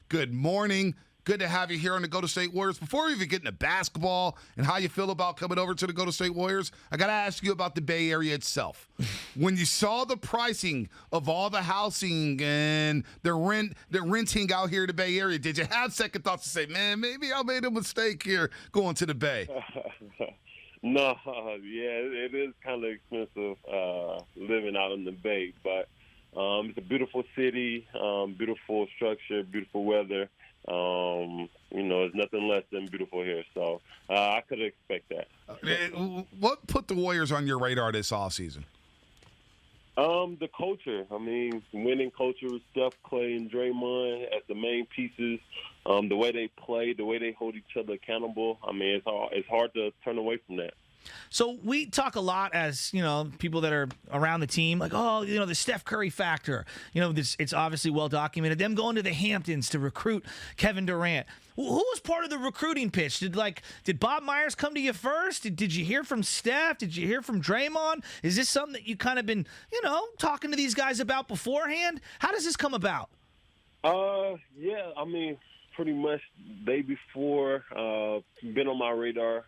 Good morning. Good to have you here on the Golden State Warriors. Before we even get into basketball and how you feel about coming over to the Golden State Warriors, I got to ask you about the Bay Area itself. When you saw the pricing of all the housing and the renting out here in the Bay Area, did you have second thoughts to say, man, maybe I made a mistake here going to the Bay? No, it is kind of expensive living out in the Bay, but it's a beautiful city, beautiful structure, beautiful weather. There's nothing less than beautiful here, so I could expect that. What put the Warriors on your radar this offseason? The culture. I mean, winning culture with Steph, Clay, and Draymond as the main pieces. The way they play, the way they hold each other accountable. I mean, it's hard to turn away from that. So we talk a lot as, people that are around the team, like, the Steph Curry factor. It's obviously well documented. Them going to the Hamptons to recruit Kevin Durant. Who was part of the recruiting pitch? Did Bob Myers come to you first? Did you hear from Steph? Did you hear from Draymond? Is this something that you kind of been, talking to these guys about beforehand? How does this come about? Yeah, I mean, pretty much day before, been on my radar,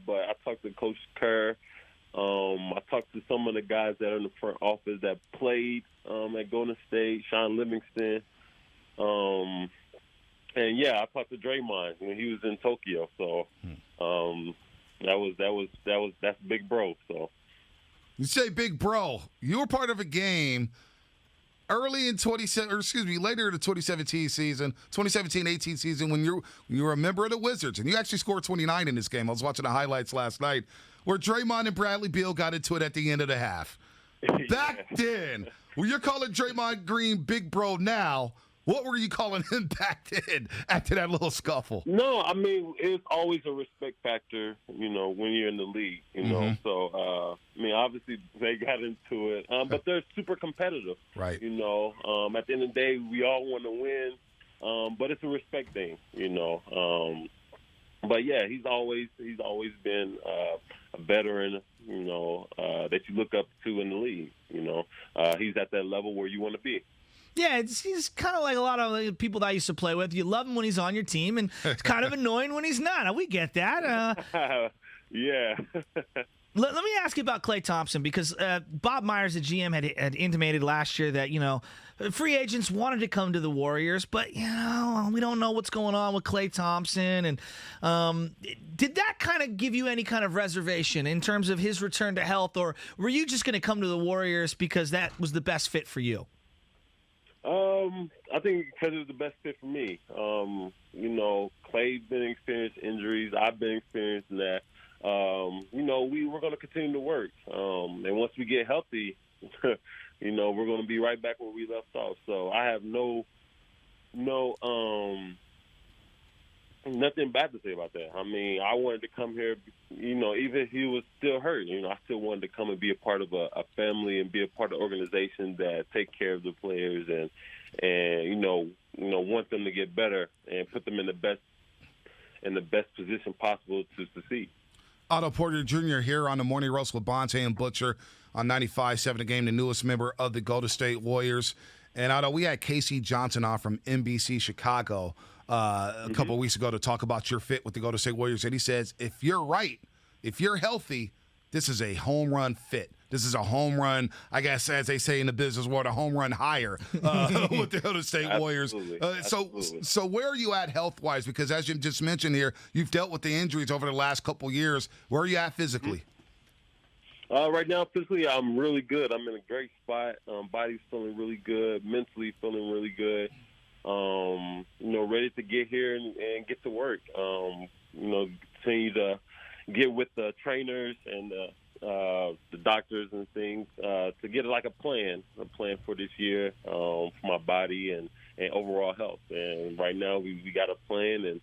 but I talked to Coach Kerr. I talked to some of the guys that are in the front office that played at Golden State, Sean Livingston. I talked to Draymond when he was in Tokyo. So that's big bro. So you say big bro. You were part of a game later in the 2017 season, 2017-18 season, when you were a member of the Wizards, and you actually scored 29 in this game. I was watching the highlights last night, where Draymond and Bradley Beal got into it at the end of the half. Back then, when you're calling Draymond Green big bro now, what were you calling him back then after that little scuffle? No, I mean, it's always a respect factor, when you're in the league, So, obviously they got into it. But they're super competitive. Right. At the end of the day, we all want to win. But it's a respect thing, But, yeah, he's always been a veteran, that you look up to in the league, He's at that level where you want to be. Yeah, he's kind of like a lot of people that I used to play with. You love him when he's on your team, and it's kind of annoying when he's not. We get that. Yeah. Let me ask you about Klay Thompson, because Bob Myers, the GM, had intimated last year that, free agents wanted to come to the Warriors, but, we don't know what's going on with Klay Thompson. And did that kind of give you any kind of reservation in terms of his return to health, or were you just going to come to the Warriors because that was the best fit for you? I think because it was the best fit for me. Clay's been experiencing injuries. I've been experiencing that. We were going to continue to work. And once we get healthy, we're going to be right back where we left off. So I have nothing bad to say about that. I mean, I wanted to come here, even if he was still hurt, I still wanted to come and be a part of a family and be a part of an organization that take care of the players and want them to get better and put them in the best position possible to succeed. Otto Porter Jr. here on the Morning Roast with Bonta and Butcher on 95.7 The Game, the newest member of the Golden State Warriors. And Otto, we had Casey Johnson on from NBC Chicago a couple of weeks ago to talk about your fit with the Golden State Warriors, and he says, if you're healthy, this is a home run fit. This is a home run, I guess, as they say in the business world, a home run hire with the Golden State Warriors. So where are you at health-wise? Because as you just mentioned here, you've dealt with the injuries over the last couple years. Where are you at physically? Right now, physically, I'm really good. I'm in a great spot. Body's feeling really good. Mentally feeling really good. Ready to get here and get to work. Continue to get with the trainers and the doctors and things to get a plan for this year for my body and overall health. And right now we got a plan, and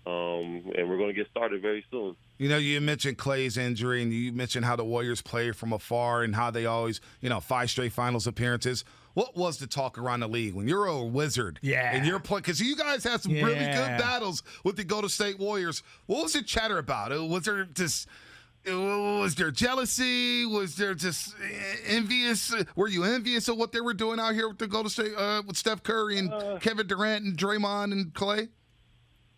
we're going to get started very soon. You mentioned Klay's injury, and you mentioned how the Warriors play from afar and how they always, 5 straight finals appearances. What was the talk around the league when you're a Wizard? Yeah. And you're playing, because you guys had some really good battles with the Golden State Warriors. What was the chatter about? Was there just Was there jealousy? Was there just envious? Were you envious of what they were doing out here with the Golden State with Steph Curry and Kevin Durant and Draymond and Clay?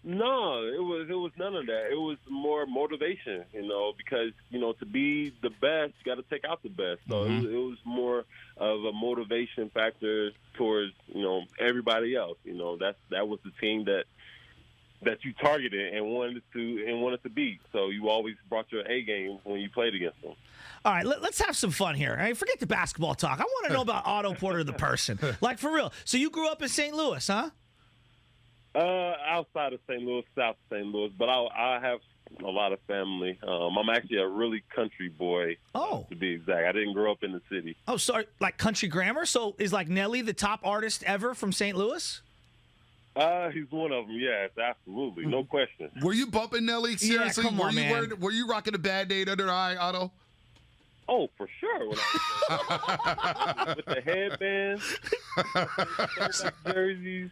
No, it was none of that. It was more motivation, because to be the best, you got to take out the best. So it was more of a motivation factor towards everybody else. That was the team that you targeted and wanted to beat. So you always brought your A game when you played against them. All right, let's have some fun here. All right, forget the basketball talk. I want to know about Otto Porter, the person. Like, for real. So you grew up in St. Louis, huh? Outside of St. Louis, south of St. Louis, but I have a lot of family. I'm actually a really country boy, to be exact. I didn't grow up in the city. Oh, sorry, like country grammar? So is like Nelly the top artist ever from St. Louis? He's one of them, yes, absolutely, no question. Were you bumping Nelly? Seriously? Yeah, come on, man. Were you rocking a Band-Aid under the eye, Otto? Oh, for sure. When I was with the headbands, jerseys,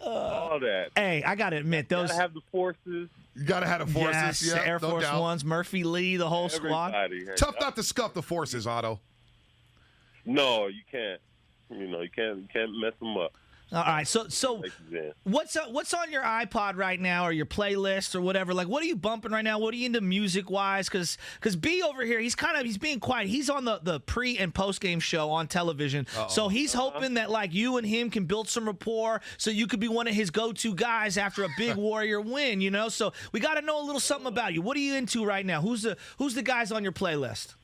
all that. Hey, I got to admit, those. You gotta have the forces. You got to have the forces. Yes, Yeah, Air no Force doubt. Ones, Murphy Lee, the whole squad. Tough not to scuff the forces, Otto. No, you can't. You can't mess them up. All right, so what's on your iPod right now, or your playlist, or whatever? Like, what are you bumping right now? What are you into music wise? Because B over here, he's being quiet. He's on the pre and post game show on television, so he's hoping that like you and him can build some rapport, so you could be one of his go-to guys after a big Warrior win. So we got to know a little something about you. What are you into right now? Who's the guys on your playlist?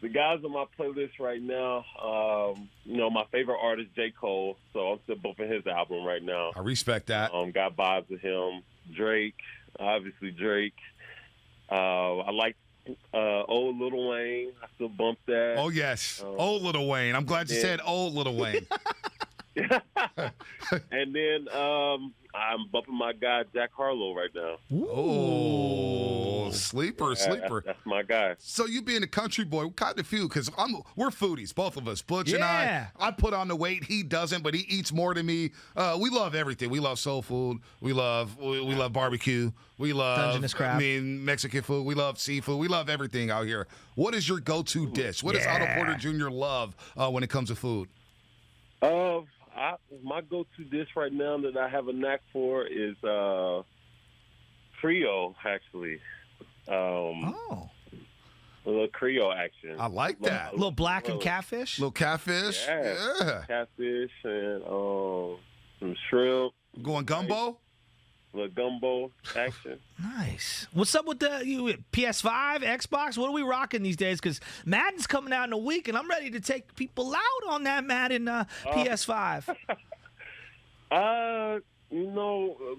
The guys on my playlist right now, my favorite artist, J. Cole, so I'm still bumping his album right now. I respect that. Got vibes with him. Drake, obviously Drake. I like old Lil Wayne. I still bump that. Oh, yes. Old Lil Wayne. I'm glad you said old Lil Wayne. And then I'm bumping my guy, Jack Harlow, right now. Oh, sleeper. That's my guy. So you being a country boy, kind of few, because we're foodies, both of us. Butch and I put on the weight. He doesn't, but he eats more than me. We love everything. We love soul food. We love barbecue. We love Dungeness crab. Mexican food. We love seafood. We love everything out here. What is your go-to dish? What does Otto Porter Jr. love when it comes to food? My go-to dish right now that I have a knack for is Creole, actually. A little Creole action. I like that. A little blackened catfish? Little catfish? Yeah. Catfish and some shrimp. Going gumbo? Little gumbo action. Nice. What's up with the PS5, Xbox? What are we rocking these days? Because Madden's coming out in a week, and I'm ready to take people out on that Madden PS5.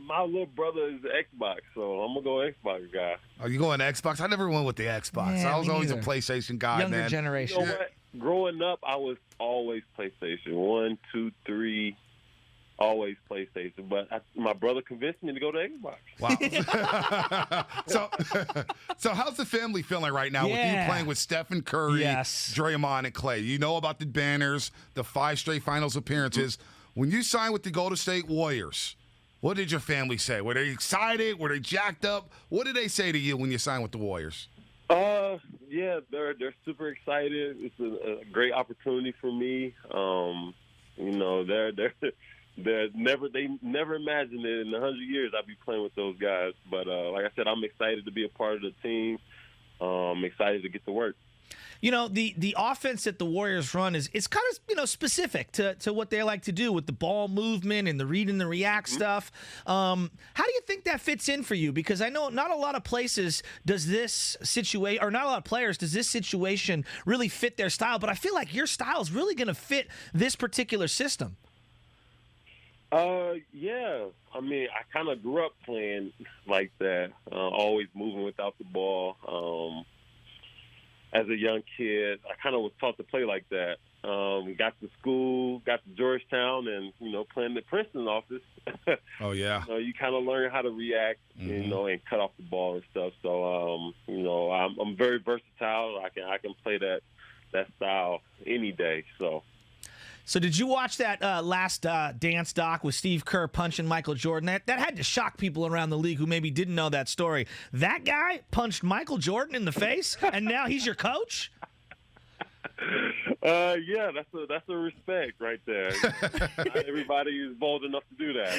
My little brother is the Xbox, so I'm going to go Xbox guy. Are you going Xbox? I never went with the Xbox. Yeah, I was always a neither. PlayStation guy, Younger man. generation. You know what? Growing up, I was always PlayStation. 1, 2, 3, always PlayStation. But my brother convinced me to go to Xbox. Wow. So how's the family feeling right now with you playing with Stephen Curry, Draymond, and Clay? You know about the banners, the 5 straight finals appearances. When you signed with the Golden State Warriors, what did your family say? Were they excited? Were they jacked up? What did they say to you when you signed with the Warriors? Yeah, they're super excited. It's a great opportunity for me. They never imagined it in 100 years I'd be playing with those guys. But like I said, I'm excited to be a part of the team. I'm excited to get to work. The offense that the Warriors run is kind of specific to what they like to do with the ball movement and the read and the react stuff. How do you think that fits in for you? Because I know not a lot of places does this situation, or not a lot of players does this situation really fit their style. But I feel like your style is really going to fit this particular system. Yeah. I mean, I kind of grew up playing like that, always moving without the ball. As a young kid, I kind of was taught to play like that. Got to school, got to Georgetown, and, playing the Princeton office. Oh, yeah. You kind of learn how to react, and cut off the ball and stuff. So, I'm very versatile. I can play that style any day. So. So did you watch that last dance doc with Steve Kerr punching Michael Jordan? That had to shock people around the league who maybe didn't know that story. That guy punched Michael Jordan in the face, and now he's your coach? Yeah, that's a respect right there. Not everybody is bold enough to do that.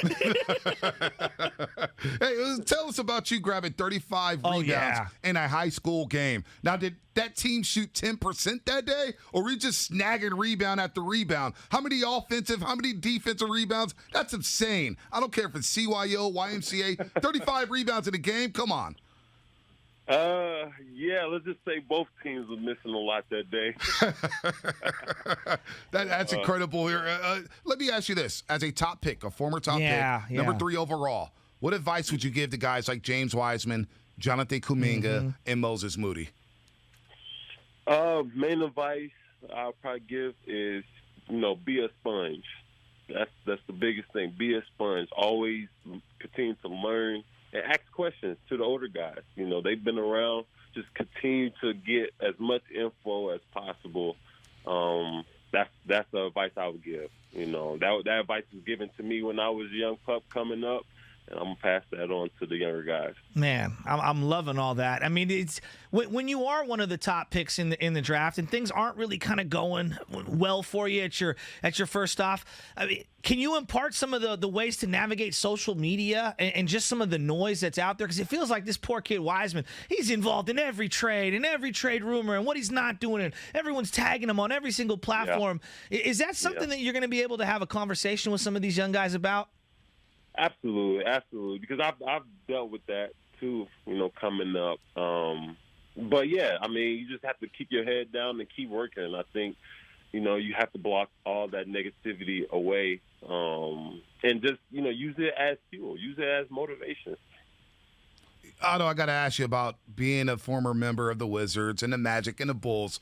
Hey, tell us about you grabbing 35 rebounds in a high school game. Now, did that team shoot 10% that day, or were you just snagging rebound after rebound? How many offensive, how many defensive rebounds? That's insane. I don't care if it's CYO, YMCA. 35 rebounds in a game? Come on. Yeah, let's just say both teams were missing a lot that day. That's incredible. Let me ask you this. As a top pick, a former top pick, number 3 overall, what advice would you give to guys like James Wiseman, Jonathan Kuminga, and Moses Moody? Main advice I'll probably give is, be a sponge. That's the biggest thing. Be a sponge. Always continue to learn and ask questions to the older guys. They've been around. Just continue to get as much info as possible. That's the advice I would give. That advice was given to me when I was a young pup coming up, and I'm going to pass that on to the younger guys. Man, I'm loving all that. I mean, it's when you are one of the top picks in the draft and things aren't really kind of going well for you at your first off. I mean, can you impart some of the ways to navigate social media and just some of the noise that's out there? Because it feels like this poor kid Wiseman, he's involved in every trade rumor and what he's not doing, and everyone's tagging him on every single platform. Yeah. Is that something that you're going to be able to have a conversation with some of these young guys about? Absolutely, because I've dealt with that too, coming up. But yeah, I mean, you just have to keep your head down and keep working. And I think, you have to block all that negativity away, and just use it as fuel, use it as motivation. Otto, I got to ask you about being a former member of the Wizards and the Magic and the Bulls.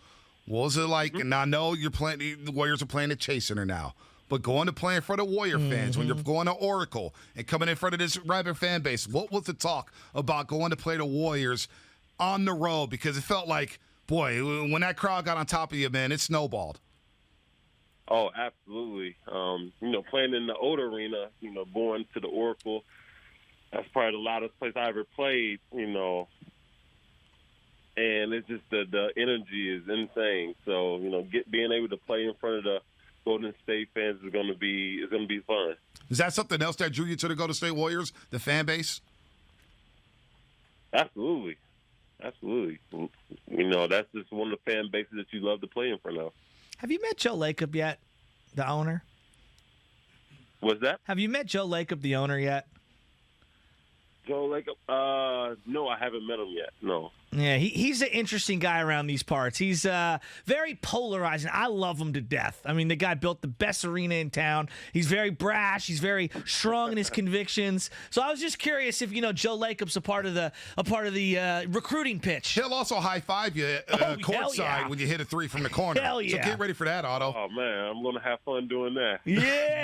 What was it like? And I know the Warriors are playing at Chase Center now. But going to play in front of Warrior fans, when you're going to Oracle and coming in front of this rabid fan base, what was the talk about going to play the Warriors on the road? Because it felt like, boy, when that crowd got on top of you, man, it snowballed. Oh, absolutely. Playing in the old arena, going to the Oracle, that's probably the loudest place I ever played, and it's just the energy is insane. So, being able to play in front of the Golden State fans is going to be fun. Is that something else that drew you to the Golden State Warriors, the fan base? Absolutely. That's just one of the fan bases that you love to play in front of. Have you met Joe Lacob yet, the owner? What's that? Have you met Joe Lacob, the owner, yet? Joe Lacob? No, I haven't met him yet. No. Yeah, he's an interesting guy around these parts. He's very polarizing. I love him to death. I mean, the guy built the best arena in town. He's very brash. He's very strong in his convictions. So I was just curious if Joe Lacob's a part of the recruiting pitch. He'll also high five you courtside when you hit a three from the corner. Hell yeah! So get ready for that, Otto. Oh man, I'm gonna have fun doing that. Yeah,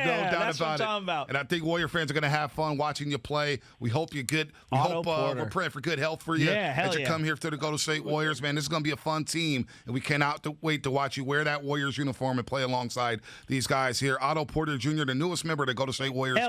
no doubt that's about what I'm talking about. And I think Warrior fans are gonna have fun watching you play. We hope you're good. Otto Porter. We're praying for good health for you as you come here to the Golden State Warriors, man. This is going to be a fun team, and we cannot wait to watch you wear that Warriors uniform and play alongside these guys here. Otto Porter Jr., the newest member of the Golden State Warriors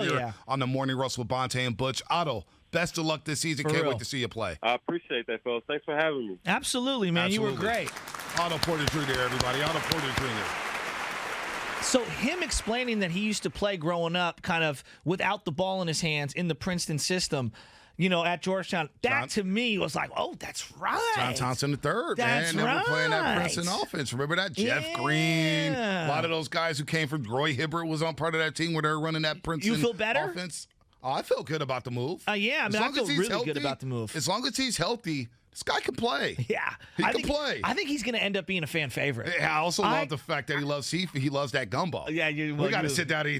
on the Morning Russell with Bonta and Butch. Otto, best of luck this season. Can't wait to see you play. I appreciate that, fellas. Thanks for having me. Absolutely, man. You were great. Otto Porter Jr., everybody. Otto Porter Jr. So him explaining that he used to play growing up kind of without the ball in his hands in the Princeton system, at Georgetown, that to me was like, oh, that's right. John Thompson III, that's man. Right. Never playing that Princeton offense. Remember that? Jeff Green. A lot of those guys who came from Roy Hibbert was on part of that team where they were running that Princeton You feel better? offense. Oh, I feel good about the move. Yeah, I feel really good about the move. As long as he's healthy, this guy can play. Yeah. He can play. I think he's going to end up being a fan favorite. Yeah, I also love the fact that he loves seafood. He loves that gumbo. Yeah, we got to sit down and eat